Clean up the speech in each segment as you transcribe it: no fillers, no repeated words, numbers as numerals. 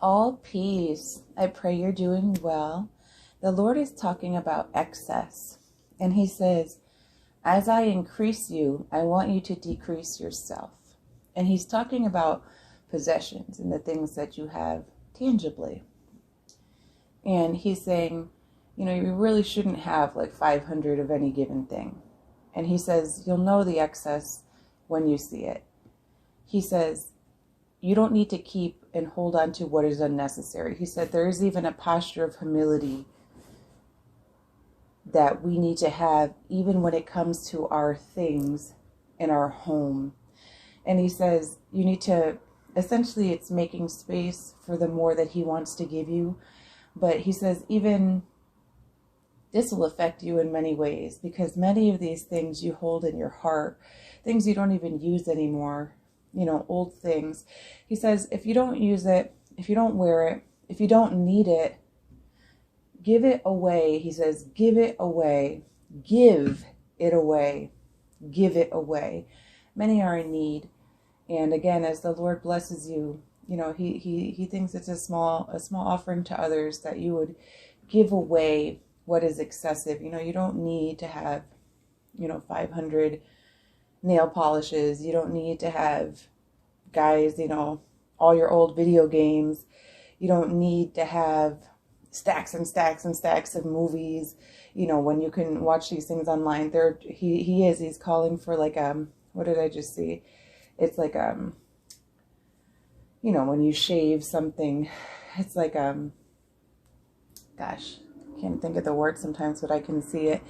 All peace. I pray you're doing well. The Lord is talking about excess. And he says, as I increase you, I want you to decrease yourself. And he's talking about possessions and the things that you have tangibly. And he's saying, you really shouldn't have like 500 of any given thing. And he says, you'll know the excess when you see it. He says, you don't need to keep and hold on to what is unnecessary. He said there is even a posture of humility that we need to have even when it comes to our things in our home. And he says you need to, essentially it's making space for the more that he wants to give you. But he says even this will affect you in many ways, because many of these things you hold in your heart, things you don't even use anymore, old things. He says, if you don't use it, if you don't wear it, if you don't need it, give it away. He says, give it away, give it away, give it away. Many are in need. And again, as the Lord blesses you, he thinks it's a small offering to others that you would give away what is excessive. You don't need to have, 500 nail polishes. You don't need to have, guys, all your old video games. You don't need to have stacks and stacks and stacks of movies, when you can watch these things online. He's calling for like, what did I just see? It's like, when you shave something, it's like, gosh, can't think of the word sometimes, but I can see it.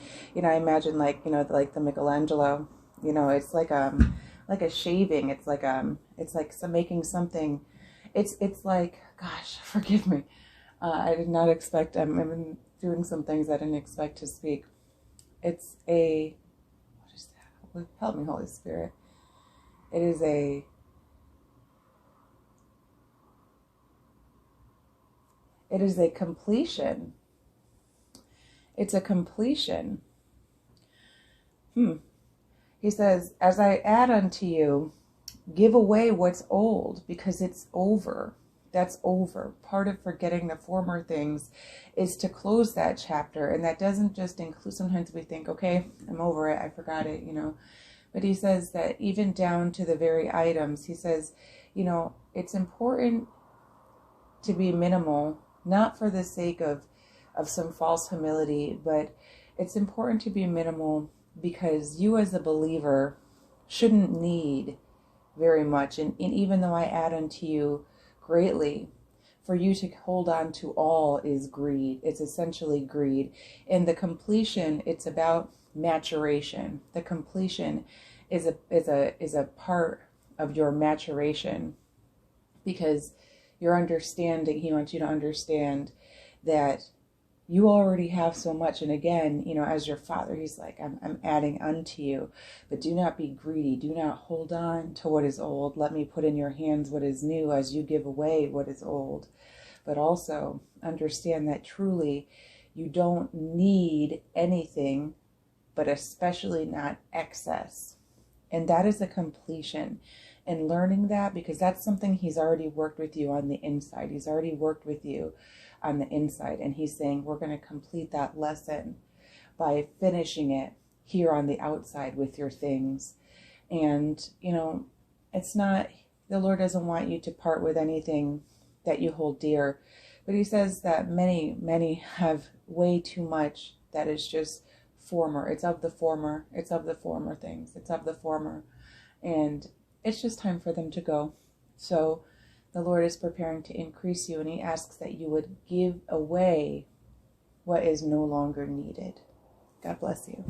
I imagine like the Michelangelo, it's like a shaving. It's like making something. It's like, gosh, forgive me. I did not expect. I'm doing some things I didn't expect to speak. It's a, what is that? Help me, Holy Spirit. It is a completion. It's a completion. He says, as I add unto you, give away what's old, because it's over. That's over. Part of forgetting the former things is to close that chapter. And that doesn't just include, sometimes we think, okay, I'm over it, I forgot it, But he says that even down to the very items, he says, it's important to be minimal, not for the sake of some false humility, but it's important to be minimal because you as a believer shouldn't need very much. And even though I add unto you greatly, for you to hold on to all is greed. It's essentially greed. In the completion, it's about maturation. The completion is a part of your maturation, because your understanding, he wants you to understand that you already have so much. And again, as your father, he's like, I'm adding unto you, but do not be greedy. Do not hold on to what is old. Let me put in your hands what is new as you give away what is old. But also understand that truly you don't need anything, but especially not excess. And that is a completion. And learning that, because that's something he's already worked with you on the inside. He's already worked with you on the inside. And he's saying, we're going to complete that lesson by finishing it here on the outside with your things. And, it's not, the Lord doesn't want you to part with anything that you hold dear. But he says that many have way too much that is just former. It's of the former. It's of the former things. It's of the former. And it's just time for them to go. So the Lord is preparing to increase you, and he asks that you would give away what is no longer needed. God bless you.